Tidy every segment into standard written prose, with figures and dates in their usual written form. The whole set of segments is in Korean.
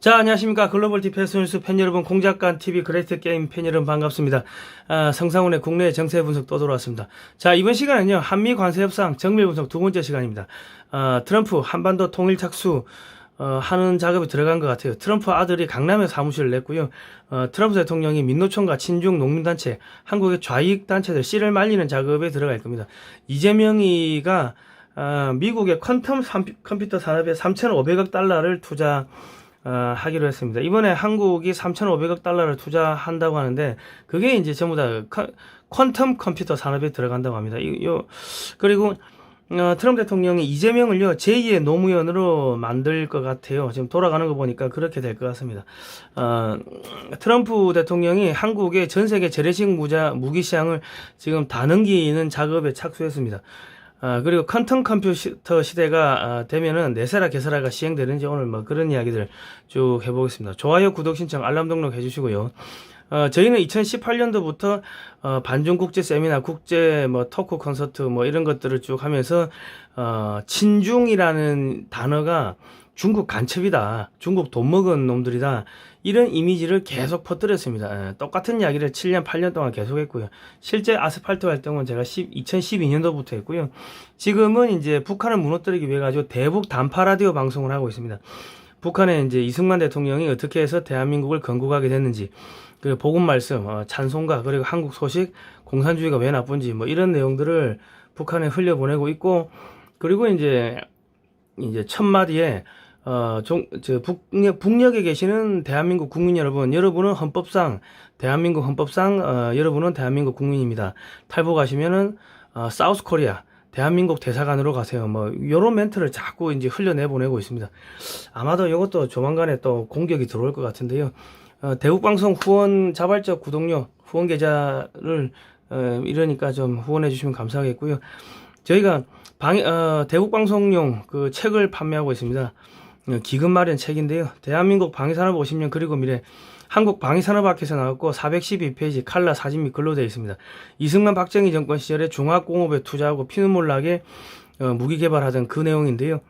자, 안녕하십니까. 글로벌 디펜스 뉴스 팬 여러분, 공작관 TV 그레이트 게임 팬 여러분 반갑습니다. 성상훈의 국내 정세 분석 또 돌아왔습니다. 자, 이번 시간은요, 한미 관세 협상 정밀 분석 두 번째 시간입니다. 트럼프 한반도 통일 착수 하는 작업이 들어간 것 같아요. 트럼프 아들이 강남에 사무실을 냈고요. 트럼프 대통령이 민노총과 친중 농민단체, 한국의 좌익 단체들 씨를 말리는 작업에 들어갈 겁니다. 이재명이가 미국의 퀀텀 컴퓨터 산업에 3,500억 달러를 하기로 했습니다. 이번에 한국이 3,500억 달러를 투자한다고 하는데, 그게 이제 전부 다 퀀텀 컴퓨터 산업에 들어간다고 합니다. 그리고 트럼프 대통령이 이재명을요, 제2의 노무현으로 만들 것 같아요. 지금 돌아가는 거 보니까 그렇게 될 것 같습니다. 트럼프 대통령이 한국의 전 세계 재래식 무기 시장을 지금 다 넘기는 작업에 착수했습니다. 그리고 퀀텀 컴퓨터 시대가 되면은 내세라 개세라가 시행되는지 오늘 뭐 그런 이야기들 쭉 해보겠습니다. 좋아요, 구독 신청, 알람 등록 해주시고요. 저희는 2018년도부터 반중 국제 세미나, 국제 토크 콘서트 이런 것들을 쭉 하면서 친중이라는 단어가 중국 간첩이다, 중국 돈 먹은 놈들이다, 이런 이미지를 계속 퍼뜨렸습니다. 똑같은 이야기를 7년, 8년 동안 계속 했고요. 실제 아스팔트 활동은 제가 2012년도부터 했고요. 지금은 이제 북한을 무너뜨리기 위해 가지고 대북 단파 라디오 방송을 하고 있습니다. 북한의 이제 이승만 대통령이 어떻게 해서 대한민국을 건국하게 됐는지, 그 복음 말씀, 찬송가, 그리고 한국 소식, 공산주의가 왜 나쁜지 이런 내용들을 북한에 흘려보내고 있고, 그리고 이제 첫마디에 북녘에 계시는 대한민국 국민 여러분, 여러분은 대한민국 헌법상, 여러분은 대한민국 국민입니다. 탈북하시면은, 사우스 코리아, 대한민국 대사관으로 가세요. 요런 멘트를 자꾸 이제 흘려내보내고 있습니다. 아마도 이것도 조만간에 또 공격이 들어올 것 같은데요. 대국방송 후원 자발적 구독료, 후원 계좌를, 이러니까 좀 후원해 주시면 감사하겠고요. 저희가 대국방송용 그 책을 판매하고 있습니다. 기금 마련 책인데요. 대한민국 방위산업 50년 그리고 미래, 한국 방위산업학회에서 나왔고 412페이지 칼라 사진 및 글로 되어 있습니다. 이승만 박정희 정권 시절에 중화공업에 투자하고 피눈물 나게 무기 개발하던 그 내용인데요.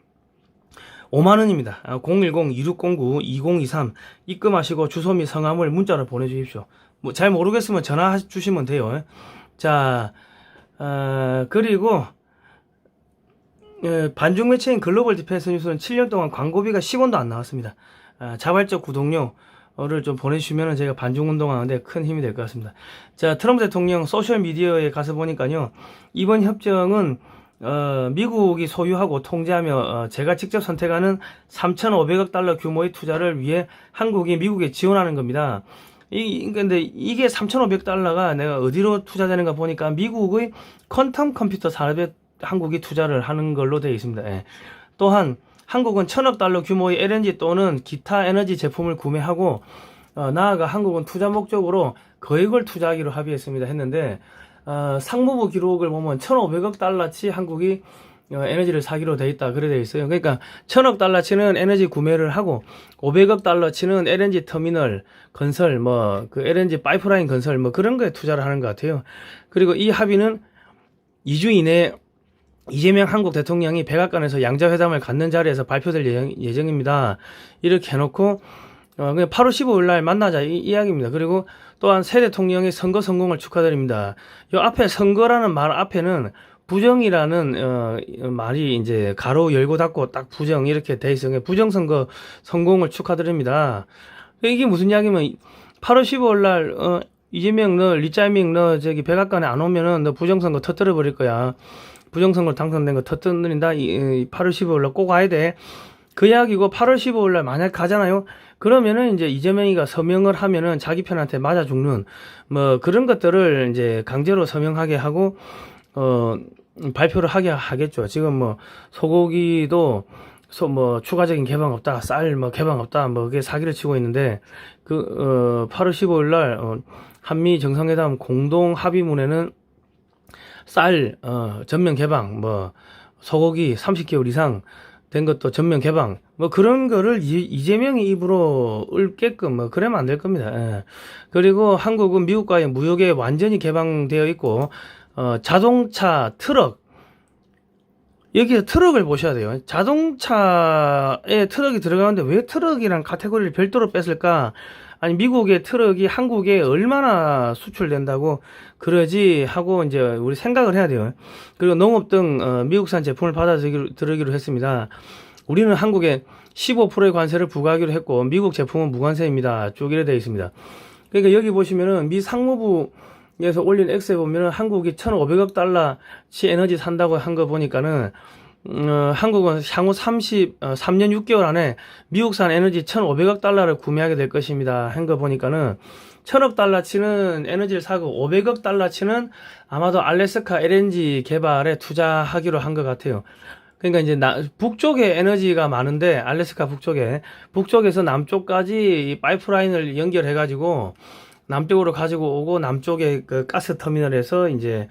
5만원입니다. 010-2609-2023 입금하시고 주소 및 성함을 문자로 보내주십시오. 잘 모르겠으면 전화 주시면 돼요. 자, 그리고 반중 매체인 글로벌 디펜스 뉴스는 7년 동안 광고비가 10원도 안 나왔습니다. 자발적 구독료를 좀 보내주시면 제가 반중 운동하는데 큰 힘이 될 것 같습니다. 자, 트럼프 대통령 소셜미디어에 가서 보니까요, 이번 협정은 미국이 소유하고 통제하며 제가 직접 선택하는 3,500억 달러 규모의 투자를 위해 한국이 미국에 지원하는 겁니다. 근데 이게 3,500억 달러가 내가 어디로 투자되는가 보니까 미국의 퀀텀 컴퓨터 산업에 한국이 투자를 하는 걸로 되어 있습니다. 또한 한국은 1,000억 달러 규모의 LNG 또는 기타 에너지 제품을 구매하고, 나아가 한국은 투자 목적으로 거액을 투자하기로 합의했습니다. 했는데, 상무부 기록을 보면 1,500억 달러치 한국이 에너지를 사기로 돼 있다, 그래 돼 있어요. 그러니까 1,000억 달러치는 에너지 구매를 하고 500억 달러치는 LNG 터미널 건설, 그 LNG 파이프라인 건설 그런 거에 투자를 하는 것 같아요. 그리고 이 합의는 2주 이내에 이재명 한국 대통령이 백악관에서 양자회담을 갖는 자리에서 발표될 예정입니다. 이렇게 해놓고 그냥 8월 15일 날 만나자 이 이야기입니다. 그리고 또한 새 대통령의 선거 성공을 축하드립니다. 요 앞에 선거라는 말 앞에는 부정이라는 말이 이제 가로 열고 닫고 딱 부정 이렇게 돼 있어요. 부정선거 성공을 축하드립니다. 이게 무슨 이야기면 8월 15일 날 이재명 너 리짜이밍 너 저기 백악관에 안 오면은 너 부정선거 터뜨려 버릴 거야. 부정선거 당선된 거 터뜨린다. 8월 15일 날 꼭 와야 돼. 그 이야기고, 8월 15일 날 만약 가잖아요. 그러면은 이제 이재명이가 서명을 하면은 자기 편한테 맞아 죽는 그런 것들을 이제 강제로 서명하게 하고 발표를 하게 하겠죠. 지금 소고기도 추가적인 개방 없다, 쌀 개방 없다, 그게 사기를 치고 있는데, 8월 15일 날 한미 정상회담 공동 합의문에는 쌀 전면 개방, 소고기 30개월 이상 된 것도 전면 개방, 그런 거를 이재명이 입으로 읊게끔 그러면 안 될 겁니다. 그리고 한국은 미국과의 무역에 완전히 개방되어 있고, 자동차, 트럭 여기서 트럭을 보셔야 돼요. 자동차에 트럭이 들어가는데 왜 트럭이란 카테고리를 별도로 뺐을까? 아니, 미국의 트럭이 한국에 얼마나 수출된다고 그러지 하고 이제 우리 생각을 해야 돼요. 그리고 농업 등 미국산 제품을 받아들이기로 했습니다. 우리는 한국에 15%의 관세를 부과하기로 했고 미국 제품은 무관세입니다. 쭉 이래 되어 있습니다. 그러니까 여기 보시면은 미 상무부에서 올린 엑스에 보면은 한국이 1,500억 달러치 에너지 산다고 한 거 보니까는 한국은 향후 3년 6개월 안에 미국산 에너지 1,500억 달러를 구매하게 될 것입니다. 한 거 보니까는 1,000억 달러치는 에너지를 사고 500억 달러치는 아마도 알래스카 LNG 개발에 투자하기로 한 것 같아요. 그러니까 이제 북쪽에 에너지가 많은데 알래스카 북쪽에서 남쪽까지 이 파이프라인을 연결해 가지고 남쪽으로 가지고 오고 남쪽에 그 가스 터미널에서 이제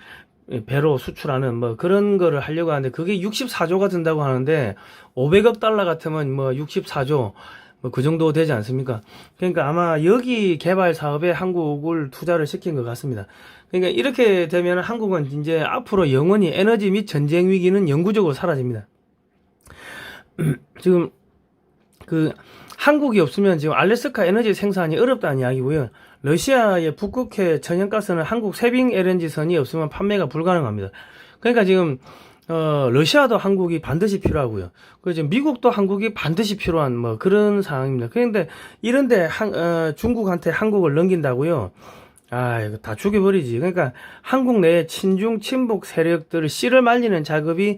배로 수출하는 뭐 그런 거를 하려고 하는데 그게 64조가 든다고 하는데 500억 달러 같으면 뭐 64조 뭐 그 정도 되지 않습니까? 그러니까 아마 여기 개발 사업에 한국을 투자를 시킨 것 같습니다. 그러니까 이렇게 되면 한국은 이제 앞으로 영원히 에너지 및 전쟁 위기는 영구적으로 사라집니다. 지금 그 한국이 없으면 지금 알래스카 에너지 생산이 어렵다는 이야기고요. 러시아의 북극해 천연가스는 한국 세빙 LNG선이 없으면 판매가 불가능합니다. 그러니까 지금 러시아도 한국이 반드시 필요하고요. 그리고 미국도 한국이 반드시 필요한 뭐 그런 상황입니다. 그런데 이런데 중국한테 한국을 넘긴다고요? 아, 이거 다 죽여버리지. 그러니까 한국 내에 친중 친북 세력들을 씨를 말리는 작업이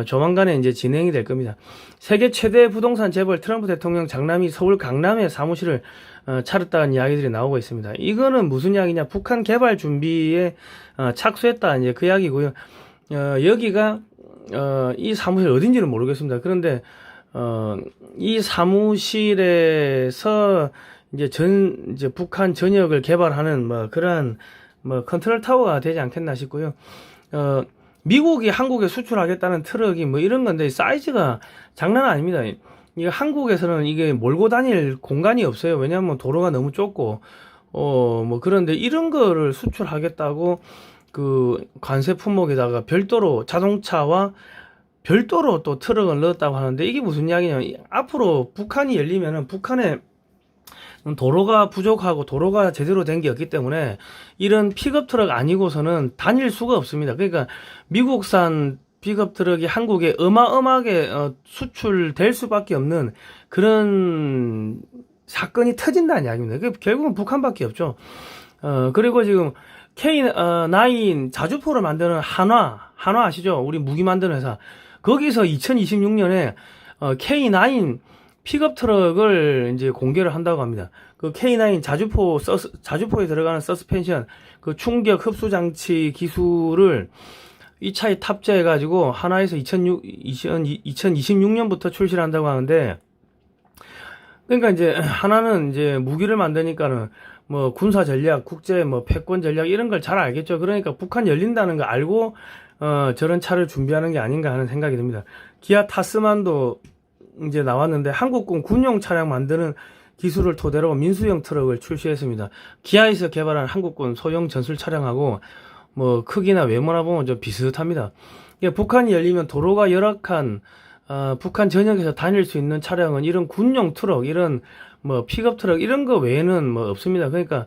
조만간에 이제 진행이 될 겁니다. 세계 최대 부동산 재벌 트럼프 대통령 장남이 서울 강남에 사무실을 차렸다는 이야기들이 나오고 있습니다. 이거는 무슨 이야기냐? 북한 개발 준비에 착수했다 이제 그 이야기고요. 여기가 이 사무실 어딘지는 모르겠습니다. 그런데 이 사무실에서 이제 북한 전역을 개발하는 뭐 그런 뭐 컨트롤 타워가 되지 않겠나 싶고요. 미국이 한국에 수출하겠다는 트럭이 뭐 이런 건데 사이즈가 장난 아닙니다. 이게 한국에서는 이게 몰고 다닐 공간이 없어요. 왜냐하면 도로가 너무 좁고 뭐 그런데 이런 거를 수출하겠다고 그 관세 품목에다가 별도로 자동차와 별도로 또 트럭을 넣었다고 하는데 이게 무슨 이야기냐면 앞으로 북한이 열리면은 북한에 도로가 부족하고 도로가 제대로 된 게 없기 때문에 이런 픽업 트럭 아니고서는 다닐 수가 없습니다. 그러니까 미국산 픽업 트럭이 한국에 어마어마하게 수출될 수밖에 없는 그런 사건이 터진다는 이야기입니다. 결국은 북한밖에 없죠. 그리고 지금 K9 자주포를 만드는 한화 아시죠? 우리 무기 만드는 회사. 거기서 2026년에 K9 픽업 트럭을 이제 공개를 한다고 합니다. 그 K9 자주포에 들어가는 서스펜션, 그 충격 흡수 장치 기술을 이 차에 탑재해가지고 하나에서 2026년부터 출시를 한다고 하는데, 그러니까 이제 하나는 이제 무기를 만드니까는 뭐 군사 전략, 국제 뭐 패권 전략 이런 걸 잘 알겠죠. 그러니까 북한 열린다는 거 알고 저런 차를 준비하는 게 아닌가 하는 생각이 듭니다. 기아 타스만도 이제 나왔는데 한국군 군용 차량 만드는 기술을 토대로 민수형 트럭을 출시했습니다. 기아에서 개발한 한국군 소형 전술 차량하고 뭐 크기나 외모나 보면 좀 비슷합니다. 북한이 열리면 도로가 열악한 북한 전역에서 다닐 수 있는 차량은 이런 군용 트럭, 이런 뭐 픽업 트럭 이런 거 외에는 뭐 없습니다. 그러니까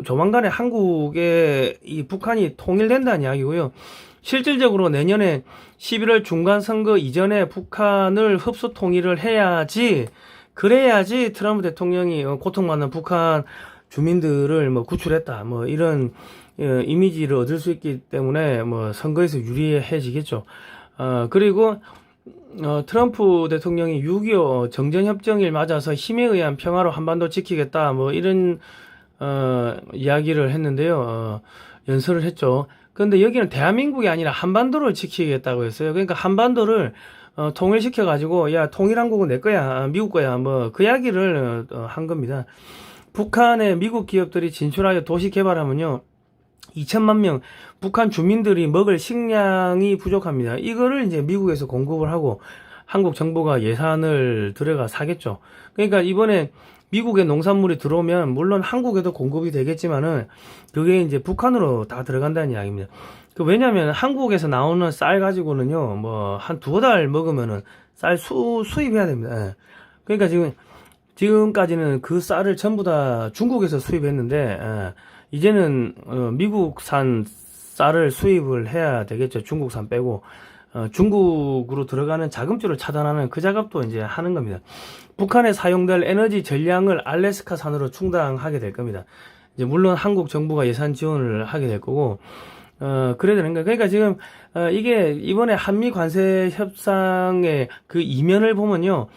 조만간에 한국에 이 북한이 통일된다는 이야기고요. 실질적으로 내년에 11월 중간 선거 이전에 북한을 흡수 통일을 해야지, 그래야지 트럼프 대통령이 고통받는 북한 주민들을 뭐 구출했다, 뭐 이런 이미지를 얻을 수 있기 때문에 뭐 선거에서 유리해지겠죠. 그리고 트럼프 대통령이 6.25 정전협정일 맞아서 힘에 의한 평화로 한반도 지키겠다, 뭐 이런 이야기를 했는데요. 연설을 했죠. 그런데 여기는 대한민국이 아니라 한반도를 지키겠다고 했어요. 그러니까 한반도를 통일시켜 가지고 야, 통일한국은 내 거야, 미국 거야, 뭐 그 이야기를 한 겁니다. 북한에 미국 기업들이 진출하여 도시 개발하면요 2천만 명 북한 주민들이 먹을 식량이 부족합니다. 이거를 이제 미국에서 공급을 하고 한국 정부가 예산을 들여가 사겠죠. 그러니까 이번에 미국의 농산물이 들어오면 물론 한국에도 공급이 되겠지만은 그게 이제 북한으로 다 들어간다는 이야기입니다. 왜냐면 한국에서 나오는 쌀 가지고는요, 뭐 한 2달 먹으면은 쌀 수입해야 됩니다. 예. 그러니까 지금까지는 그 쌀을 전부 다 중국에서 수입했는데, 이제는 미국산 쌀을 수입을 해야 되겠죠. 중국산 빼고. 중국으로 들어가는 자금줄을 차단하는 그 작업도 이제 하는 겁니다. 북한에 사용될 에너지 전량을 알래스카산으로 충당하게 될 겁니다. 이제 물론 한국 정부가 예산 지원을 하게 될 거고, 그래야 되는 거예요. 그러니까 지금, 이게 이번에 한미 관세 협상의 그 이면을 보면요,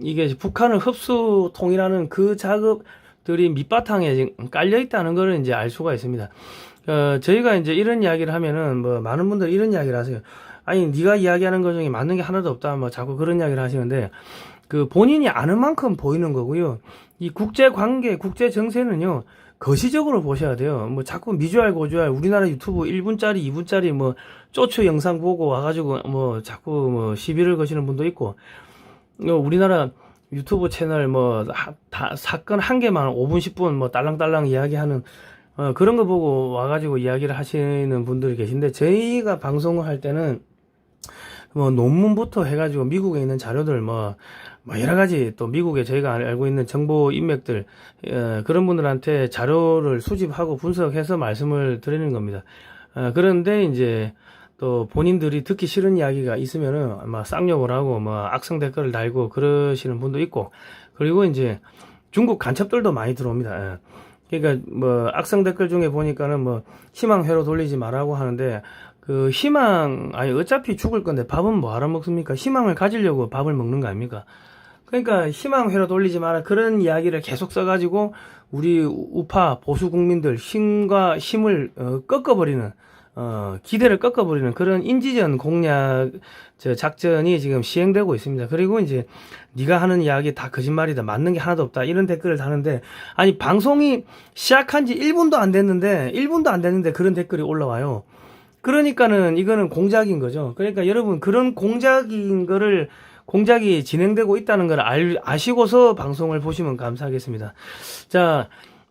이게 북한을 흡수통일하는 그 작업들이 밑바탕에 지금 깔려 있다는 걸 이제 알 수가 있습니다. 저희가 이제 이런 이야기를 하면은 뭐 많은 분들이 이런 이야기를 하세요. 아니, 네가 이야기하는 것 중에 맞는 게 하나도 없다. 뭐 자꾸 그런 이야기를 하시는데, 그 본인이 아는 만큼 보이는 거고요. 이 국제 관계, 국제 정세는요, 거시적으로 보셔야 돼요. 뭐 자꾸 미주알 고주알 우리나라 유튜브 1분짜리, 2분짜리 뭐 쪼추 영상 보고 와가지고 뭐 자꾸 뭐 시비를 거시는 분도 있고, 우리나라 유튜브 채널 뭐 사건 한 개만 5분, 10분 뭐 딸랑딸랑 이야기하는 그런 거 보고 와가지고 이야기를 하시는 분들이 계신데, 저희가 방송을 할 때는 뭐 논문부터 해가지고 미국에 있는 자료들 뭐 여러 가지 또 미국에 저희가 알고 있는 정보 인맥들 그런 분들한테 자료를 수집하고 분석해서 말씀을 드리는 겁니다. 그런데 이제 또 본인들이 듣기 싫은 이야기가 있으면은 아마 쌍욕을 하고 뭐 악성 댓글을 달고 그러시는 분도 있고, 그리고 이제 중국 간첩들도 많이 들어옵니다. 그러니까 뭐 악성 댓글 중에 보니까는 뭐 희망 회로 돌리지 말라고 하는데, 그 아니 어차피 죽을 건데 밥은 뭐 하러 먹습니까? 희망을 가지려고 밥을 먹는 거 아닙니까? 그러니까 희망 회로 돌리지 마라, 그런 이야기를 계속 써가지고 우리 우파 보수 국민들 힘을 꺾어버리는, 기대를 꺾어버리는 그런 인지전 공략 작전이 지금 시행되고 있습니다. 그리고 이제 네가 하는 이야기 다 거짓말이다, 맞는 게 하나도 없다, 이런 댓글을 다는데, 아니 방송이 시작한 지 1분도 안 됐는데 그런 댓글이 올라와요. 그러니까는 이거는 공작인 거죠. 그러니까 여러분, 그런 공작이 진행되고 있다는 걸 아시고서 방송을 보시면 감사하겠습니다. 자,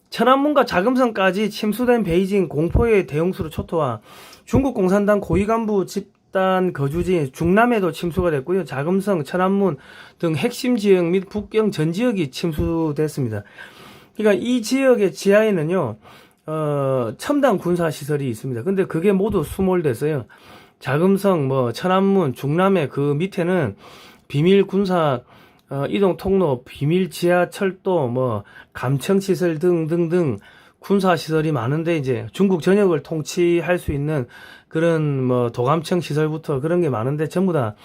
천안문과 자금성까지 침수된 베이징 공포의 대홍수로 초토화. 중국 공산당 고위 간부 집단 거주지 중남에도 침수가 됐고요. 자금성, 천안문 등 핵심 지역 및 북경 전 지역이 침수됐습니다. 그러니까 이 지역의 지하에는요, 첨단 군사 시설이 있습니다. 근데 그게 모두 수몰됐어요. 자금성, 뭐 천안문, 중남의 그 밑에는 비밀 군사 이동 통로, 비밀 지하철도, 뭐 감청 시설 등등등 군사 시설이 많은데, 이제 중국 전역을 통치할 수 있는 그런 뭐 도감청 시설부터 그런 게 많은데 전부 다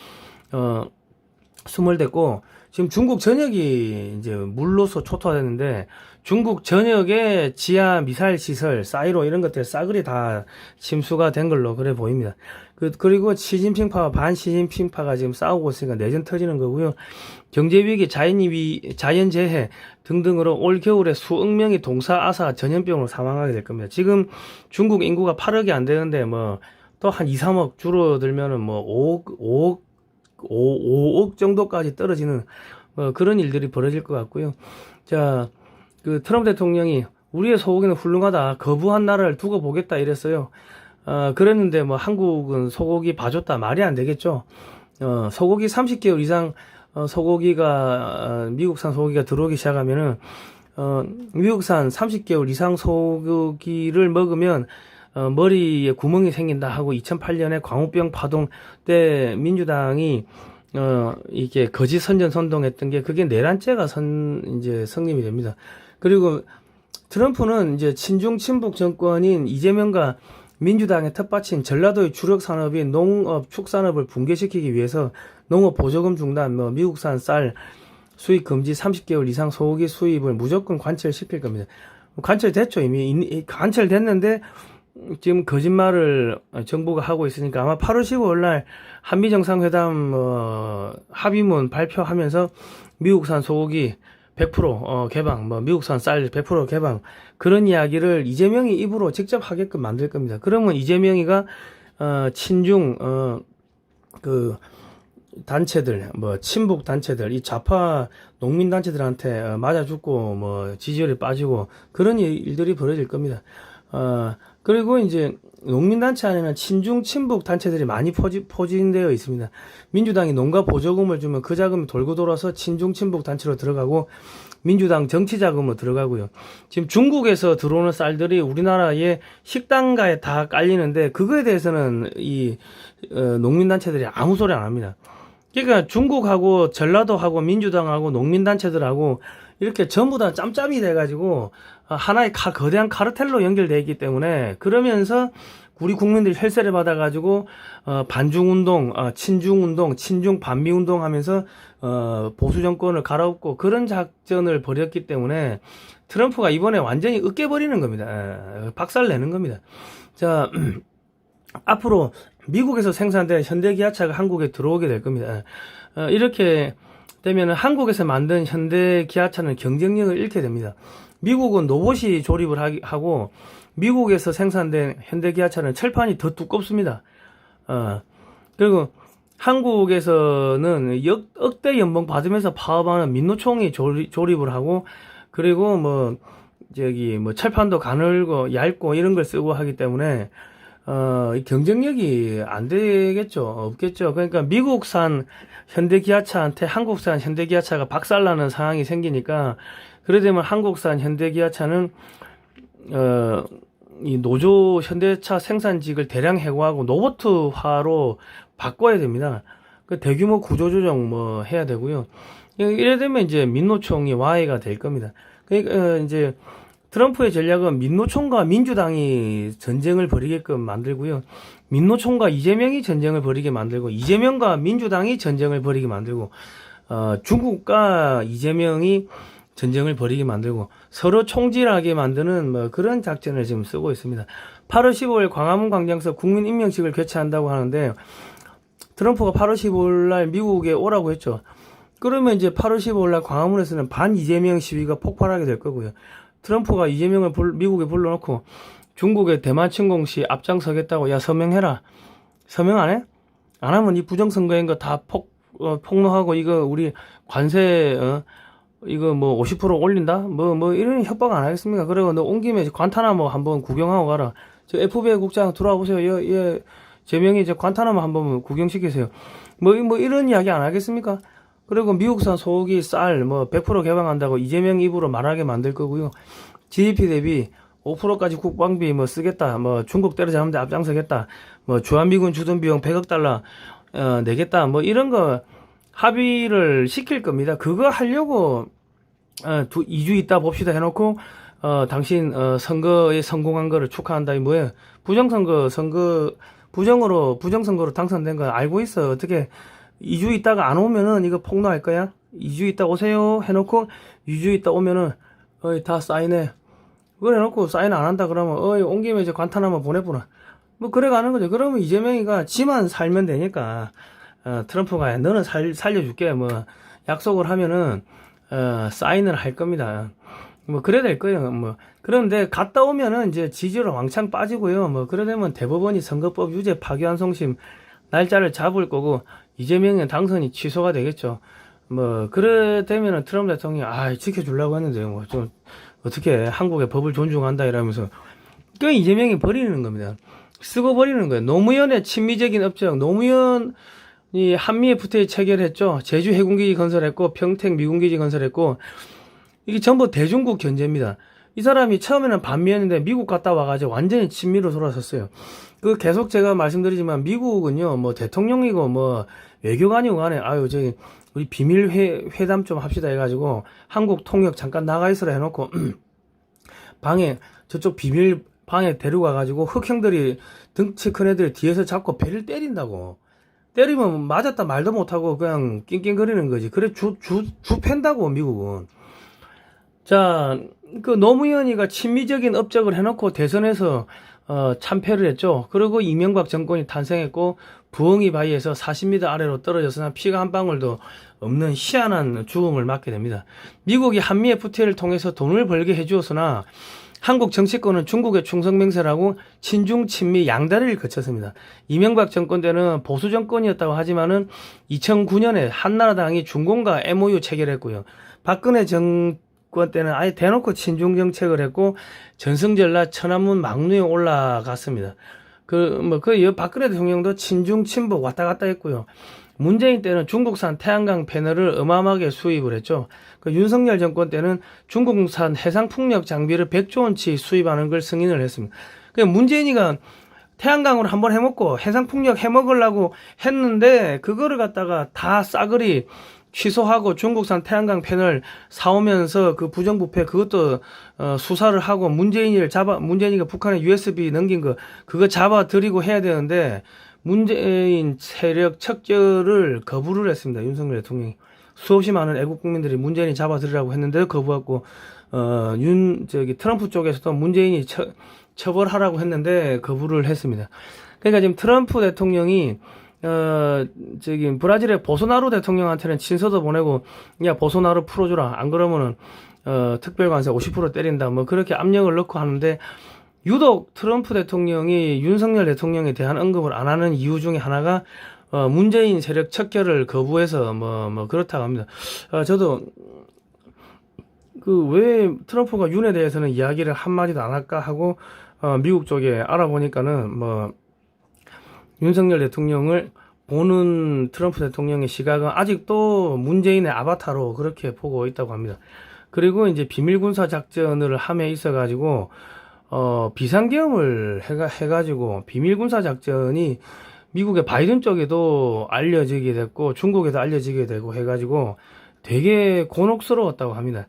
수몰됐고, 지금 중국 전역이 이제 물로서 초토화됐는데, 중국 전역의 지하 미사일 시설, 사이로 이런 것들 싸그리 다 침수가 된 걸로 그래 보입니다. 그리고 시진핑파와 반시진핑파가 지금 싸우고 있으니까 내전 터지는 거고요. 경제위기, 자연재해 등등으로 올 겨울에 수억 명이 동사아사 전염병으로 사망하게 될 겁니다. 지금 중국 인구가 8억이 안 되는데 뭐 또 한 2, 3억 줄어들면은 뭐 5억 정도까지 떨어지는 그런 일들이 벌어질 것 같고요. 자, 그 트럼프 대통령이 우리의 소고기는 훌륭하다, 거부한 나라를 두고 보겠다 이랬어요. 그랬는데 뭐 한국은 소고기 봐줬다, 말이 안 되겠죠. 소고기 30개월 이상 미국산 소고기가 들어오기 시작하면은 미국산 30개월 이상 소고기를 먹으면 머리에 구멍이 생긴다 하고 2008년에 광우병 파동 때 민주당이 이게 거짓 선전 선동했던 게, 그게 내란죄가 이제 성립이 됩니다. 그리고 트럼프는 이제 친중 친북 정권인 이재명과 민주당의 텃밭인 전라도의 주력 산업인 농업 축산업을 붕괴시키기 위해서 농업 보조금 중단, 뭐 미국산 쌀 수입 금지, 30개월 이상 소고기 수입을 무조건 관철시킬 겁니다. 관철됐죠. 이미 관철됐는데 지금 거짓말을 정부가 하고 있으니까 아마 8월 15일 날 한미 정상회담 합의문 발표하면서 미국산 소고기 100% 개방, 뭐 미국산 쌀 100% 개방, 그런 이야기를 이재명이 입으로 직접 하게끔 만들 겁니다. 그러면 이재명이가 친중 단체들, 뭐 친북 단체들, 이 좌파 농민 단체들한테 맞아 죽고 뭐 지지율이 빠지고 그런 일들이 벌어질 겁니다. 그리고 이제 농민 단체 안에는 친중 친북 단체들이 많이 포진되어 있습니다. 민주당이 농가 보조금을 주면 그 자금이 돌고 돌아서 친중 친북 단체로 들어가고 민주당 정치 자금으로 들어가고요. 지금 중국에서 들어오는 쌀들이 우리나라의 식당가에 다 깔리는데 그거에 대해서는 이 농민 단체들이 아무 소리 안 합니다. 그러니까 중국하고 전라도하고 민주당하고 농민단체들하고 이렇게 전부 다 짬짬이 돼가지고 하나의 거대한 카르텔로 연결되어 있기 때문에 그러면서 우리 국민들이 혈세를 받아가지고 반중운동, 친중운동, 친중 반미운동 하면서 보수 정권을 갈아엎고 그런 작전을 벌였기 때문에 트럼프가 이번에 완전히 으깨버리는 겁니다. 박살내는 겁니다. 자, 앞으로 미국에서 생산된 현대기아차가 한국에 들어오게 될 겁니다. 이렇게 되면 한국에서 만든 현대기아차는 경쟁력을 잃게 됩니다. 미국은 로봇이 조립을 하고 미국에서 생산된 현대기아차는 철판이 더 두껍습니다. 그리고 한국에서는 억대 연봉 받으면서 파업하는 민노총이 조립을 하고 그리고 뭐 철판도 가늘고 얇고 이런 걸 쓰고 하기 때문에 경쟁력이 안 되겠죠. 없겠죠. 그러니까 미국산 현대기아차한테 한국산 현대기아차가 박살나는 상황이 생기니까, 그래 되면 한국산 현대기아차는, 이 노조 현대차 생산직을 대량 해고하고 로봇화로 바꿔야 됩니다. 그 대규모 구조조정 뭐 해야 되고요. 이래 되면 이제 민노총이 와해가 될 겁니다. 그러니까 이제 트럼프의 전략은 민노총과 민주당이 전쟁을 벌이게끔 만들고요. 민노총과 이재명이 전쟁을 벌이게 만들고, 이재명과 민주당이 전쟁을 벌이게 만들고, 중국과 이재명이 전쟁을 벌이게 만들고, 서로 총질하게 만드는 뭐 그런 작전을 지금 쓰고 있습니다. 8월 15일 광화문 광장에서 국민 임명식을 개최한다고 하는데, 트럼프가 8월 15일 날 미국에 오라고 했죠. 그러면 이제 8월 15일 날 광화문에서는 반 이재명 시위가 폭발하게 될 거고요. 트럼프가 이재명을 미국에 불러놓고 중국의 대만 침공 시 앞장서겠다고, 야 서명해라. 서명 안 해? 안 하면 이 부정선거인 거 다 폭로하고 이거 우리 관세 이거 뭐 50% 올린다? 뭐 이런 협박 안 하겠습니까? 그리고 너 온 김에 관타나모 한번 구경하고 가라. 저 FBI 국장 들어와 보세요. 예, 제명이 이제 관타나모 한번 구경시키세요. 뭐 이런 이야기 안 하겠습니까? 그리고 미국산 소고기 쌀 뭐 100% 개방한다고 이재명 입으로 말하게 만들 거고요. GDP 대비 5%까지 국방비 뭐 쓰겠다. 뭐 중국 때려잡는데 앞장서겠다. 뭐 주한미군 주둔 비용 100억 달러 내겠다. 뭐 이런 거 합의를 시킬 겁니다. 그거 하려고 2주 있다 봅시다 해놓고 당신 선거에 성공한 거를 축하한다. 이 뭐예요? 부정선거로 당선된 거 알고 있어. 어떻게 2주 있다가 안 오면은 이거 폭로할 거야? 2주 있다 오세요 해놓고 2주 있다 오면은 다 사인해. 그래 놓고 사인 안 한다 그러면 온 김에 이제 관타나모 보내보나. 뭐 그래 가는 거죠. 그러면 이재명이가 지만 살면 되니까 트럼프가 너는 살려줄게 뭐 약속을 하면은 사인을 할 겁니다. 뭐 그래 될 거예요. 뭐 그런데 갔다 오면은 이제 지지율 왕창 빠지고요. 뭐 그래 되면 대법원이 선거법 유죄 파기환송심 날짜를 잡을 거고 이재명의 당선이 취소가 되겠죠. 뭐 그래 되면은 트럼프 대통령이 지켜주려고 했는데 뭐 좀 어떻게 한국의 법을 존중한다 이러면서 그 이재명이 버리는 겁니다. 쓰고 버리는 거예요. 노무현의 친미적인 업적, 노무현이 한미의 FTA 체결했죠. 제주 해군기지 건설했고 평택 미군기지 건설했고 이게 전부 대중국 견제입니다. 이 사람이 처음에는 반미였는데 미국 갔다 와가지고 완전히 친미로 돌아섰어요. 그 계속 제가 말씀드리지만 미국은요 뭐 대통령이고 뭐 외교관이고 간에 저기 우리 비밀 회담 좀 합시다 해가지고 한국 통역 잠깐 나가 있으라 해놓고 방에 저쪽 비밀 방에 데려가가지고 흑형들이 덩치 큰 애들 뒤에서 잡고 배를 때린다고. 때리면 맞았다 말도 못하고 그냥 낑낑거리는 거지. 그래 주 팬다고 미국은. 자, 그 노무현이가 친미적인 업적을 해놓고 대선에서 참패를 했죠. 그리고 이명박 정권이 탄생했고 부엉이 바위에서 40m 아래로 떨어져서 피가 한 방울도 없는 희한한 죽음을 맞게 됩니다. 미국이 한미 FTA를 통해서 돈을 벌게 해주었으나 한국 정치권은 중국의 충성맹세라고 친중 친미 양다리를 거쳤습니다. 이명박 정권 때는 보수 정권이었다고 하지만은 2009년에 한나라당이 중공과 MOU 체결했고요. 박근혜 정권 때는 아예 대놓고 친중 정책을 했고 전승절라 천안문 막루에 올라갔습니다. 박근혜 대통령도 친중 친북 왔다 갔다 했고요. 문재인 때는 중국산 태양광 패널을 어마어마하게 수입을 했죠. 윤석열 정권 때는 중국산 해상풍력 장비를 100조 원치 수입하는 걸 승인을 했습니다. 문재인이가 태양광으로 한번 해먹고 해상풍력 해먹으려고 했는데 그거를 갖다가 다 싸그리 취소하고 중국산 태양광 패널 사오면서 그 부정부패 그것도 수사를 하고 문재인이가 북한에 USB 넘긴 그거 잡아들이고 해야 되는데 문재인 세력 척결을 거부를 했습니다. 윤석열 대통령이. 수없이 많은 애국 국민들이 문재인이 잡아들이라고 했는데 거부하고 트럼프 쪽에서도 문재인이 처벌하라고 했는데 거부를 했습니다. 그러니까 지금 트럼프 대통령이 브라질의 보소나루 대통령한테는 친서도 보내고 야 보소나루 풀어주라 안 그러면은 특별관세 50% 때린다 뭐 그렇게 압력을 넣고 하는데 유독 트럼프 대통령이 윤석열 대통령에 대한 언급을 안 하는 이유 중에 하나가 문재인 세력 척결을 거부해서 그렇다고 합니다. 저도 왜 트럼프가 윤에 대해서는 이야기를 한마디도 안 할까 하고 미국 쪽에 알아보니까는 윤석열 대통령을 보는 트럼프 대통령의 시각은 아직도 문재인의 아바타로 그렇게 보고 있다고 합니다. 그리고 이제 비밀 군사 작전을 함에 있어가지고 비상계엄을 해가지고 비밀 군사 작전이 미국의 바이든 쪽에도 알려지게 됐고 중국에도 알려지게 되고 해가지고 되게 곤혹스러웠다고 합니다.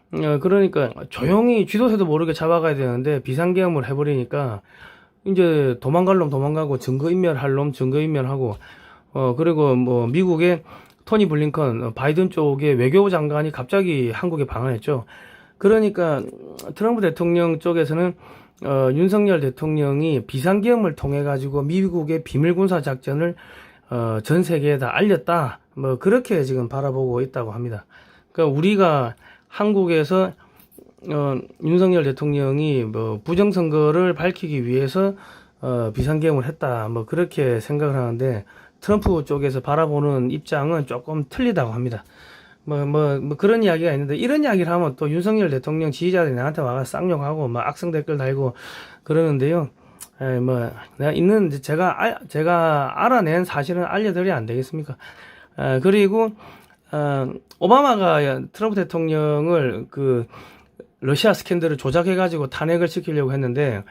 그러니까 조용히 쥐도새도 모르게 잡아가야 되는데 비상계엄을 해버리니까 이제 도망갈 놈 도망가고 증거인멸할 놈 증거인멸하고 그리고 미국의 토니 블링컨 바이든 쪽의 외교부 장관이 갑자기 한국에 방한했죠. 그러니까 트럼프 대통령 쪽에서는 윤석열 대통령이 비상계엄을 통해 가지고 미국의 비밀 군사 작전을 전 세계에다 알렸다. 그렇게 지금 바라보고 있다고 합니다. 그러니까 우리가 한국에서 윤석열 대통령이 부정선거를 밝히기 위해서 비상계엄을 했다. 그렇게 생각을 하는데 트럼프 쪽에서 바라보는 입장은 조금 틀리다고 합니다. 그런 이야기가 있는데, 이런 이야기를 하면 또 윤석열 대통령 지지자들이 나한테 와서 쌍욕하고, 악성 댓글 달고 그러는데요. 제가 알아낸 사실은 알려드려야 안 되겠습니까? 그리고, 오바마가 트럼프 대통령을 러시아 스캔들을 조작해가지고 탄핵을 시키려고 했는데,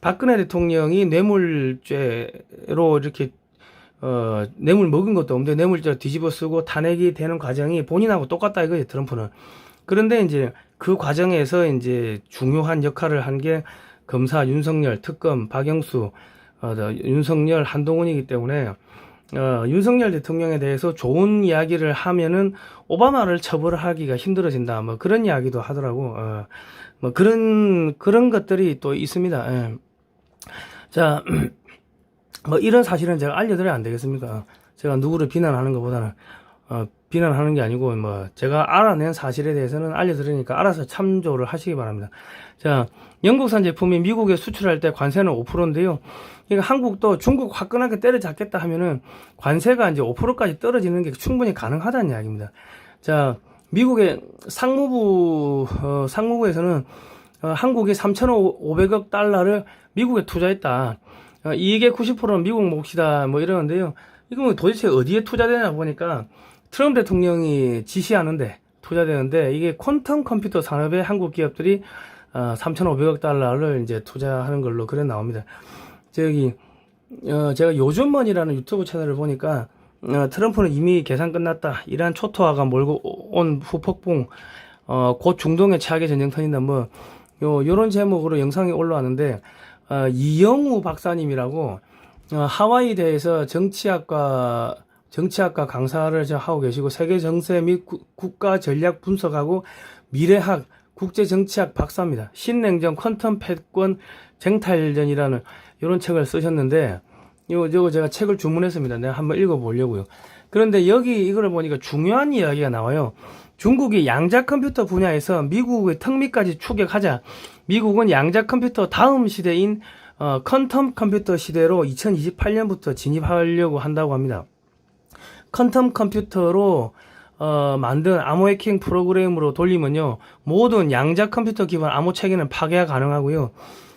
박근혜 대통령이 뇌물죄로 이렇게 뇌물 먹은 것도 없는데 뇌물죄 뒤집어 쓰고 탄핵이 되는 과정이 본인하고 똑같다 이거예요, 트럼프는. 그런데 이제 그 과정에서 이제 중요한 역할을 한 게 검사 윤석열, 특검 박영수, 윤석열, 한동훈이기 때문에 윤석열 대통령에 대해서 좋은 이야기를 하면은 오바마를 처벌하기가 힘들어진다. 그런 이야기도 하더라고. 그런 것들이 또 있습니다. 예. 자, 이런 사실은 제가 알려드려야 안 되겠습니까? 제가 누구를 비난하는 것보다는, 비난하는 게 아니고, 제가 알아낸 사실에 대해서는 알려드리니까 알아서 참조를 하시기 바랍니다. 자, 영국산 제품이 미국에 수출할 때 관세는 5%인데요. 그러니까 한국도 중국 화끈하게 때려잡겠다 하면은 관세가 이제 5%까지 떨어지는 게 충분히 가능하다는 이야기입니다. 자, 미국의 상무부에서는 한국이 3,500억 달러를 미국에 투자했다. 이익의 90%는 미국 몫이다 이러는데요. 이거 도대체 어디에 투자되나 보니까 트럼프 대통령이 지시하는데 투자되는데 이게 퀀텀 컴퓨터 산업에 한국 기업들이 3,500억 달러를 이제 투자하는 걸로 그래 나옵니다. 제가 요즘먼이라는 유튜브 채널을 보니까 트럼프는 이미 계산 끝났다. 이란 초토화가 몰고 온 후폭풍 곧 중동에 최악의 전쟁터인다 요런 제목으로 영상이 올라왔는데 이영우 박사님이라고 하와이 대에서 정치학과 강사를 하고 계시고 세계 정세 및 국가 전략 분석하고 미래학 국제정치학 박사입니다. 신냉전 퀀텀 패권 쟁탈전이라는 이런 책을 쓰셨는데, 이거 제가 책을 주문했습니다. 내가 한번 읽어보려고요. 그런데 여기 이거를 보니까 중요한 이야기가 나와요. 중국이 양자 컴퓨터 분야에서 미국의 턱밑까지 추격하자 미국은 양자 컴퓨터 다음 시대인 퀀텀 컴퓨터 시대로 2028년부터 진입하려고 한다고 합니다. 퀀텀 컴퓨터로 만든 암호 해킹 프로그램으로 돌리면요, 모든 양자 컴퓨터 기반 암호 체계는 파괴가 가능하고요.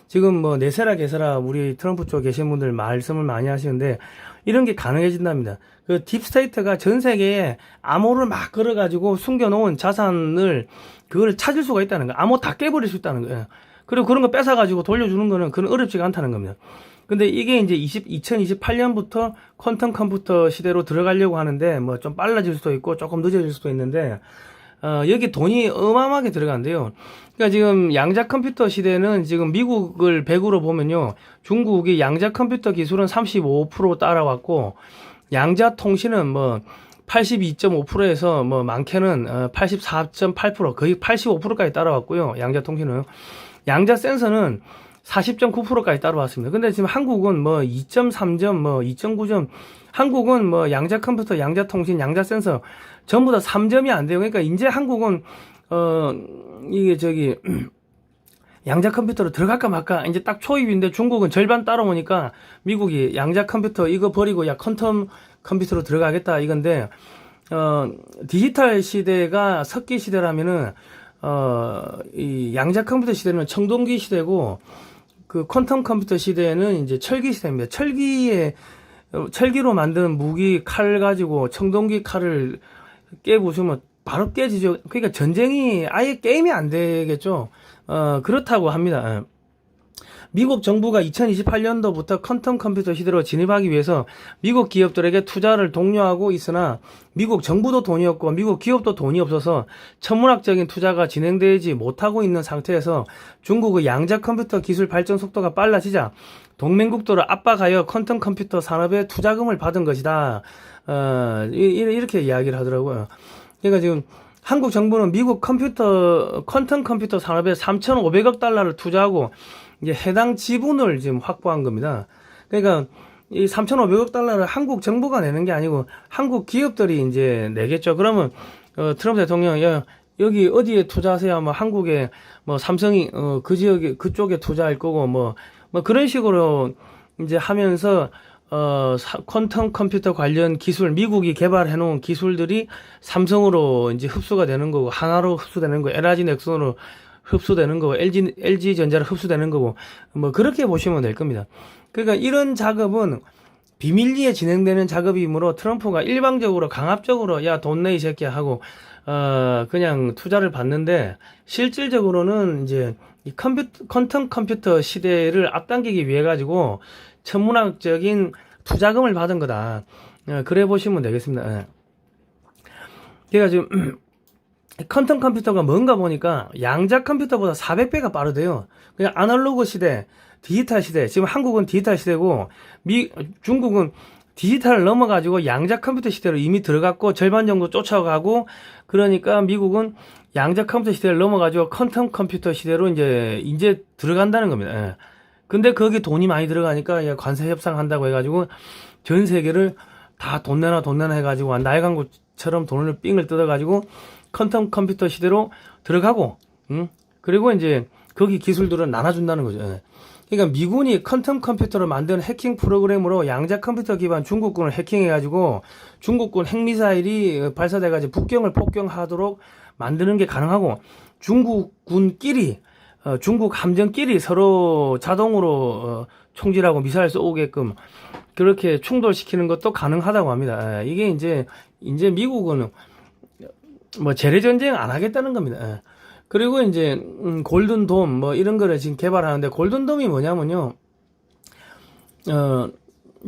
지금 뭐 네세라 게세라 우리 트럼프 쪽 계신 분들 말씀을 많이 하시는데 이런 게 가능해진답니다. 그 딥스테이트가 전 세계에 암호를 막 걸어가지고 숨겨놓은 자산을 그걸 찾을 수가 있다는 거예요. 암호 다 깨버릴 수 있다는 거예요. 그리고 그런 거 뺏어가지고 돌려주는 거는 그런 어렵지가 않다는 겁니다. 근데 이게 이제 2028년부터 퀀텀 컴퓨터 시대로 들어가려고 하는데 뭐 좀 빨라질 수도 있고 조금 늦어질 수도 있는데 여기 돈이 어마어마하게 들어간대요. 그러니까 지금 양자 컴퓨터 시대는 지금 미국을 100으로 보면요, 중국이 양자 컴퓨터 기술은 35% 따라왔고 양자 통신은 뭐 82.5%에서 뭐 많게는 84.8% 거의 85%까지 따라왔고요. 양자 통신은. 양자 센서는 40.9%까지 따라왔습니다. 근데 지금 한국은 뭐 2.3점, 뭐 2.9점, 한국은 뭐 양자 컴퓨터, 양자 통신, 양자 센서 전부 다 3점이 안 돼요. 그러니까 이제 한국은 이게 양자 컴퓨터로 들어갈까 말까 이제 딱 초입인데 중국은 절반 따라오니까 미국이 양자 컴퓨터 이거 버리고 야 퀀텀 컴퓨터로 들어가겠다 이건데 디지털 시대가 석기 시대라면은 이 양자 컴퓨터 시대는 청동기 시대고 그 퀀텀 컴퓨터 시대에는 이제 철기 시대입니다. 철기로 만드는 무기 칼 가지고 청동기 칼을 깨부수면 바로 깨지죠. 그러니까 전쟁이 아예 게임이 안 되겠죠. 그렇다고 합니다. 미국 정부가 2028년도부터 퀀텀 컴퓨터 시대로 진입하기 위해서 미국 기업들에게 투자를 독려하고 있으나 미국 정부도 돈이 없고 미국 기업도 돈이 없어서 천문학적인 투자가 진행되지 못하고 있는 상태에서 중국의 양자 컴퓨터 기술 발전 속도가 빨라지자 동맹국들을 압박하여 퀀텀 컴퓨터 산업에 투자금을 받은 것이다. 이렇게 이야기를 하더라고요. 그러니까 지금 한국 정부는 미국 퀀텀 컴퓨터 산업에 3,500억 달러를 투자하고 이제 해당 지분을 지금 확보한 겁니다. 그러니까 이 3,500억 달러를 한국 정부가 내는 게 아니고 한국 기업들이 이제 내겠죠. 그러면 트럼프 대통령이 여기 어디에 투자하세요? 뭐 한국에 뭐 삼성이 그 지역에 그쪽에 투자할 거고 뭐 그런 식으로 이제 하면서 퀀텀 컴퓨터 관련 기술 미국이 개발해 놓은 기술들이 삼성으로 이제 흡수가 되는 거고 하나로 흡수되는 거, LG 넥슨으로 흡수되는 거고 LG 전자로 흡수되는 거고 뭐 그렇게 보시면 될 겁니다. 그러니까 이런 작업은 비밀리에 진행되는 작업이므로 트럼프가 일방적으로 강압적으로 야 돈 내 이 새끼야 하고 그냥 투자를 받는데 실질적으로는 이제 이 퀀텀 컴퓨터 시대를 앞당기기 위해 가지고 천문학적인 투자금을 받은 거다. 그래 보시면 되겠습니다. 제가 지금 퀀텀 컴퓨터가 뭔가 보니까 양자 컴퓨터보다 400배가 빠르대요. 그냥 아날로그 시대, 디지털 시대. 지금 한국은 디지털 시대고 중국은 디지털을 넘어가지고 양자 컴퓨터 시대로 이미 들어갔고 절반 정도 쫓아가고 그러니까 미국은 양자 컴퓨터 시대를 넘어가지고 퀀텀 컴퓨터 시대로 이제 들어간다는 겁니다. 근데 거기 돈이 많이 들어가니까 관세 협상한다고 해가지고 전 세계를 다 돈 내놔 해가지고 나일강구처럼 돈을 삥을 뜯어가지고 퀀텀 컴퓨터 시대로 들어가고, 그리고 이제 거기 기술들은 나눠준다는 거죠. 그러니까 미군이 퀀텀 컴퓨터를 만든 해킹 프로그램으로 양자 컴퓨터 기반 중국군을 해킹해가지고 중국군 핵미사일이 발사돼가지고 북경을 폭격하도록 만드는 게 가능하고 중국군끼리 중국 함정끼리 서로 자동으로 총질하고 미사일 쏘게끔 그렇게 충돌시키는 것도 가능하다고 합니다. 이게 이제 미국은 뭐 재래전쟁 안 하겠다는 겁니다. 그리고 이제 골든돔 뭐 이런 거를 지금 개발하는데 골든돔이 뭐냐면요,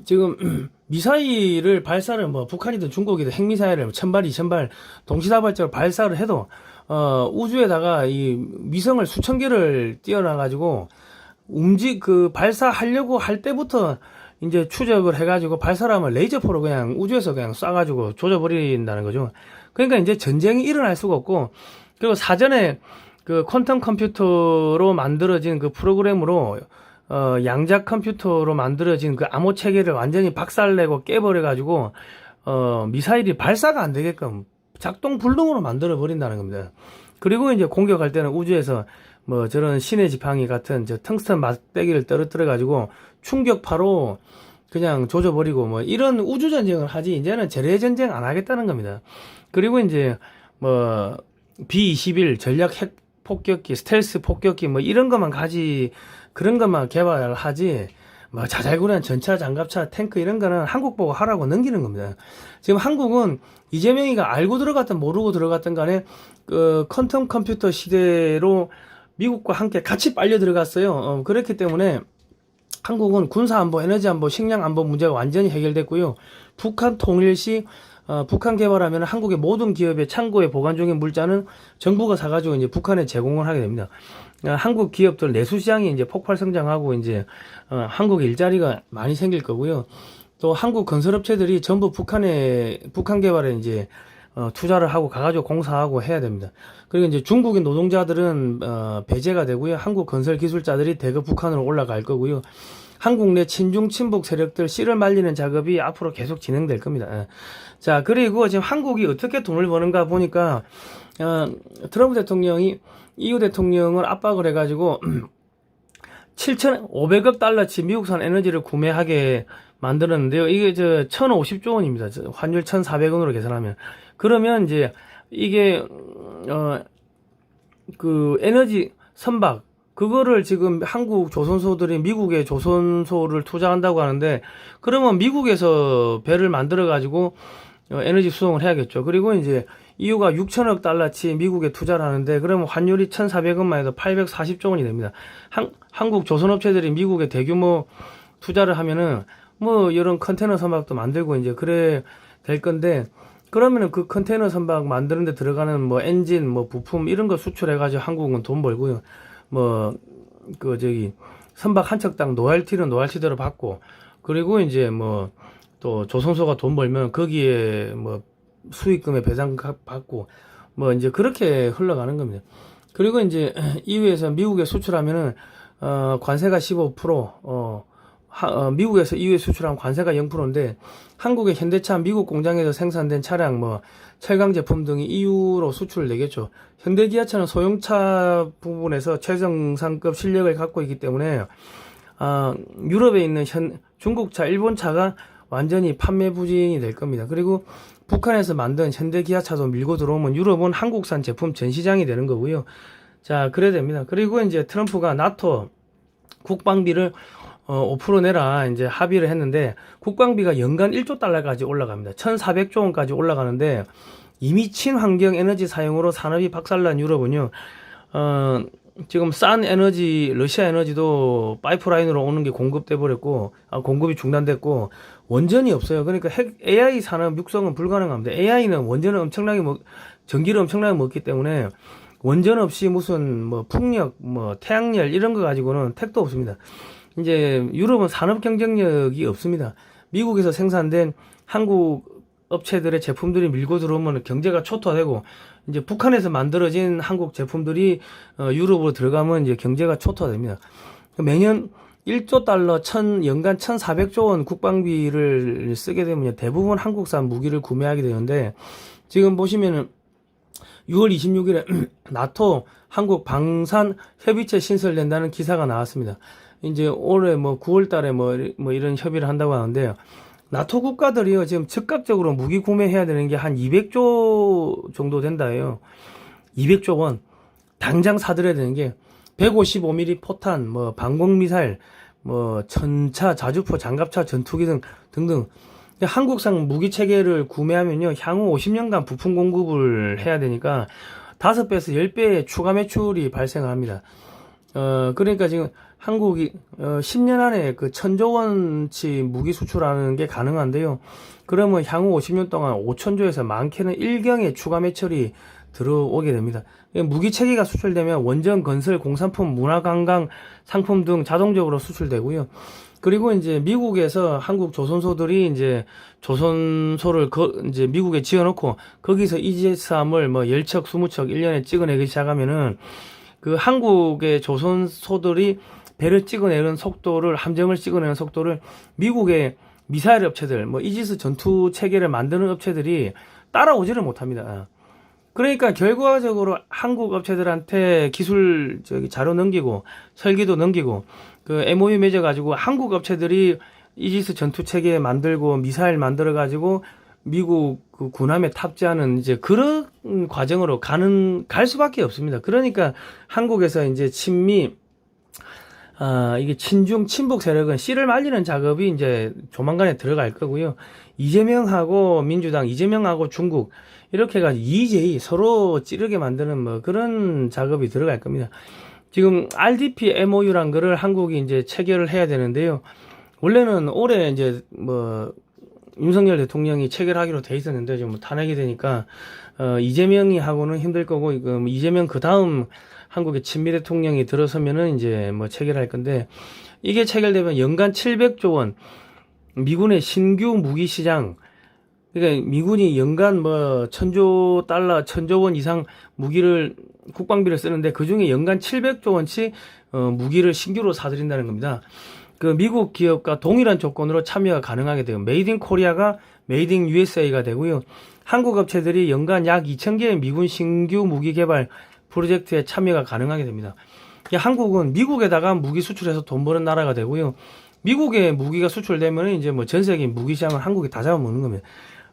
지금 미사일을 발사를 뭐 북한이든 중국이든 핵미사일을 1000발 2000발 동시다발적으로 발사를 해도 우주에다가 이 위성을 수천 개를 띄워놔가지고 발사하려고 할 때부터 이제 추적을 해가지고 발사를 하면 레이저포로 그냥 우주에서 그냥 쏴가지고 조져버린다는 거죠. 그러니까 이제 전쟁이 일어날 수가 없고, 그리고 사전에 그 퀀텀 컴퓨터로 만들어진 그 프로그램으로 양자 컴퓨터로 만들어진 그 암호 체계를 완전히 박살내고 깨버려가지고 미사일이 발사가 안 되게끔 작동 불능으로 만들어 버린다는 겁니다. 그리고 이제 공격할 때는 우주에서 뭐 저런 신의 지팡이 같은 저 텅스턴 막대기를 떨어뜨려 가지고 충격파로 그냥 조져버리고 뭐 이런 우주 전쟁을 하지 이제는 재래 전쟁 안 하겠다는 겁니다. 그리고 이제 뭐 B-21 전략 핵 폭격기, 스텔스 폭격기 뭐 이런 것만 그런 것만 개발하지 뭐 자잘구레한 전차, 장갑차, 탱크 이런 거는 한국 보고 하라고 넘기는 겁니다. 지금 한국은 이재명이가 알고 들어갔든 모르고 들어갔든 간에 그 퀀텀 컴퓨터 시대로 미국과 함께 같이 빨려 들어갔어요. 그렇기 때문에 한국은 군사 안보, 에너지 안보, 식량 안보 문제가 완전히 해결됐고요. 북한 통일 시 북한 개발하면 한국의 모든 기업의 창고에 보관 중인 물자는 정부가 사가지고 이제 북한에 제공을 하게 됩니다. 한국 기업들 내수 시장이 이제 폭발 성장하고 이제 한국 일자리가 많이 생길 거고요. 또 한국 건설업체들이 전부 북한 개발에 이제 투자를 하고 가가지고 공사하고 해야 됩니다. 그리고 이제 중국인 노동자들은 배제가 되고요. 한국 건설 기술자들이 대거 북한으로 올라갈 거고요. 한국 내 친중 친북 세력들 씨를 말리는 작업이 앞으로 계속 진행될 겁니다. 자, 그리고 지금 한국이 어떻게 돈을 버는가 보니까 트럼프 대통령이 EU 대통령을 압박을 해가지고 7,500억 달러치 미국산 에너지를 구매하게 만들었는데요. 이게 1,050조 원입니다. 환율 1,400원으로 계산하면. 그러면 이제 이게 그 에너지 선박 그거를 지금 한국 조선소들이 미국의 조선소를 투자한다고 하는데 그러면 미국에서 배를 만들어 가지고 에너지 수송을 해야겠죠. 그리고 이제 EU가 6천억 달러치 미국에 투자를 하는데 그러면 환율이 1,400원만 해도 840조 원이 됩니다. 한국 조선업체들이 미국에 대규모 투자를 하면은 뭐 이런 컨테이너 선박도 만들고 이제 그래 될 건데 그러면은 그 컨테이너 선박 만드는데 들어가는 뭐 엔진 뭐 부품 이런 거 수출해가지고 한국은 돈 벌고요. 뭐 그 선박 한 척당 로얄티는 로얄티대로 받고 그리고 이제 뭐 또 조선소가 돈 벌면 거기에 뭐 수익금의 배상 받고 뭐 이제 그렇게 흘러가는 겁니다. 그리고 이제 EU에서 미국에 수출하면은 관세가 15%, 미국에서 EU에 수출하면 관세가 0%인데 한국의 현대차 미국 공장에서 생산된 차량 뭐 철강 제품 등이 EU로 수출을 내겠죠. 현대기아차는 소형차 부분에서 최정상급 실력을 갖고 있기 때문에 유럽에 있는 중국차, 일본차가 완전히 판매 부진이 될 겁니다. 그리고 북한에서 만든 현대기아차도 밀고 들어오면 유럽은 한국산 제품 전시장이 되는 거고요. 자, 그래야 됩니다. 그리고 이제 트럼프가 나토 국방비를 5% 내라 이제 합의를 했는데 국방비가 연간 1조 달러까지 올라갑니다. 1,400조 원까지 올라가는데 이미 친환경 에너지 사용으로 산업이 박살난 유럽은요. 지금 싼 에너지, 러시아 에너지도 파이프라인으로 오는 게 공급돼 버렸고, 공급이 중단됐고, 원전이 없어요. 그러니까 AI 산업 육성은 불가능합니다. AI는 원전을 전기를 엄청나게 먹기 때문에 원전 없이 무슨 뭐 풍력, 뭐 태양열 이런 거 가지고는 택도 없습니다. 이제 유럽은 산업 경쟁력이 없습니다. 미국에서 생산된 한국 업체들의 제품들이 밀고 들어오면 경제가 초토화되고 이제 북한에서 만들어진 한국 제품들이 유럽으로 들어가면 이제 경제가 초토화됩니다. 매년 1조 달러 연간 1,400조 원 국방비를 쓰게 되면 대부분 한국산 무기를 구매하게 되는데 지금 보시면은 6월 26일에 나토 한국 방산 협의체 신설된다는 기사가 나왔습니다. 이제 올해 뭐 9월 달에 뭐 이런 협의를 한다고 하는데요. 나토 국가들이요, 지금 즉각적으로 무기 구매해야 되는 게 한 200조 정도 된다예요. 200조 원. 당장 사들여야 되는 게 155mm 포탄, 뭐 방공미사일, 뭐 전차, 자주포, 장갑차, 전투기 등등. 한국산 무기 체계를 구매하면요, 향후 50년간 부품 공급을 해야 되니까 5배에서 10배의 추가 매출이 발생합니다. 그러니까 지금 한국이 10년 안에 그 1,000조 원치 무기 수출하는 게 가능한데요. 그러면 향후 50년 동안 5,000조에서 많게는 1경의 추가 매출이 들어오게 됩니다. 무기 체계가 수출되면 원전, 건설, 공산품, 문화관광 상품 등 자동적으로 수출되고요. 그리고 이제 미국에서 한국 조선소들이 이제 조선소를 이제 미국에 지어놓고 거기서 EJ3을 뭐 10척, 20척 1년에 찍어내기 시작하면은 그 한국의 조선소들이 배를 찍어내는 속도를, 함정을 찍어내는 속도를 미국의 미사일 업체들, 뭐 이지스 전투 체계를 만드는 업체들이 따라오지를 못합니다. 그러니까 결과적으로 한국 업체들한테 기술 자료 넘기고 설계도 넘기고 그 MOU 맺어가지고 한국 업체들이 이지스 전투 체계 만들고 미사일 만들어 가지고 미국 그 군함에 탑재하는 이제 그런 과정으로 갈 수밖에 없습니다. 그러니까 한국에서 이제 이게 친중 친북 세력은 씨를 말리는 작업이 이제 조만간에 들어갈 거고요. 이재명하고 민주당, 이재명하고 중국 이렇게 해가지고 EJ 서로 찌르게 만드는 뭐 그런 작업이 들어갈 겁니다. 지금 RDP MOU란 거를 한국이 이제 체결을 해야 되는데요. 원래는 올해 이제 뭐 윤석열 대통령이 체결하기로 돼 있었는데 지금 탄핵이 되니까 이재명이 하고는 힘들 거고 이재명 그 다음 한국의 친미 대통령이 들어서면은 이제 뭐 체결할 건데 이게 체결되면 연간 700조 원 미군의 신규 무기 시장 그러니까 미군이 연간 뭐 1000조 달러, 1000조 원 이상 무기를 국방비를 쓰는데 그 중에 연간 700조 원치 무기를 신규로 사들인다는 겁니다. 그 미국 기업과 동일한 조건으로 참여가 가능하게 돼요. 메이드 인 코리아가 메이드 인 USA가 되고요. 한국 업체들이 연간 약 2000개의 미군 신규 무기 개발 프로젝트에 참여가 가능하게 됩니다. 한국은 미국에다가 무기 수출해서 돈 버는 나라가 되고요. 미국에 무기가 수출되면 이제 뭐 전 세계 무기 시장을 한국이 다 잡아먹는 겁니다.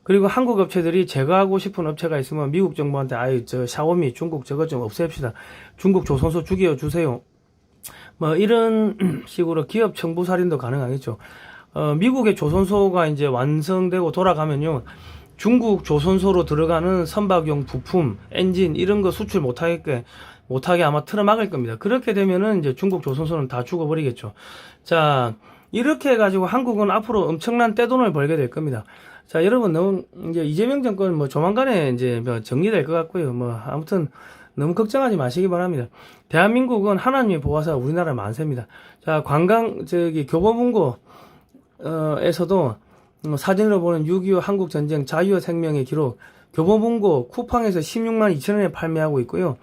그리고 한국 업체들이 제거하고 싶은 업체가 있으면 미국 정부한테 저 샤오미 중국 저것 좀 없앱시다. 중국 조선소 죽여 주세요. 뭐 이런 식으로 기업 청부 살인도 가능하겠죠. 미국의 조선소가 이제 완성되고 돌아가면요. 중국 조선소로 들어가는 선박용 부품, 엔진 이런 거 수출 못하게 아마 틀어막을 겁니다. 그렇게 되면은 이제 중국 조선소는 다 죽어버리겠죠. 자, 이렇게 해가지고 한국은 앞으로 엄청난 떼돈을 벌게 될 겁니다. 자, 여러분 너무 이제 이재명 정권 뭐 조만간에 이제 뭐 정리될 것 같고요. 뭐 아무튼 너무 걱정하지 마시기 바랍니다. 대한민국은 하나님의 보호사 우리나라 만세입니다. 자, 교보문고 에서도 사진으로 보는 6.25 한국전쟁 자유와 생명의 기록 교보문고 쿠팡에서 16만 2천원에 판매하고 있고요.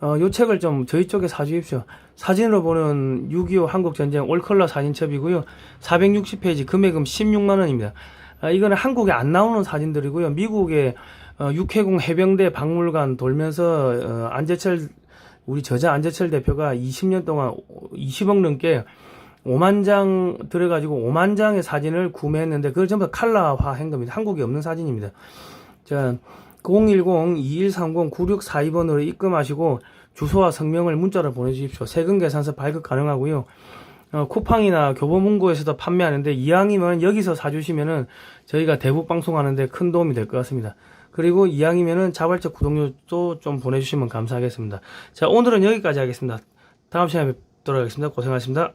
요 책을 좀 저희 쪽에 사주십시오. 사진으로 보는 6.25 한국전쟁 올컬러 사진첩이고요. 460페이지 금액은 16만원입니다. 이거는 한국에 안 나오는 사진들이고요. 미국의 육해공 해병대 박물관 돌면서 우리 저자 안재철 대표가 20년 동안 20억 넘게 5만 장 들어가지고 5만 장의 사진을 구매했는데 그걸 전부 칼라화 한 겁니다. 한국에 없는 사진입니다. 자, 010-2130-9642번으로 입금하시고 주소와 성명을 문자로 보내주십시오. 세금 계산서 발급 가능하고요. 쿠팡이나 교보문고에서도 판매하는데 이왕이면 여기서 사주시면은 저희가 대북 방송하는데 큰 도움이 될 것 같습니다. 그리고 이왕이면은 자발적 구독료도 좀 보내주시면 감사하겠습니다. 자, 오늘은 여기까지 하겠습니다. 다음 시간에 뵙도록 하겠습니다. 고생하셨습니다.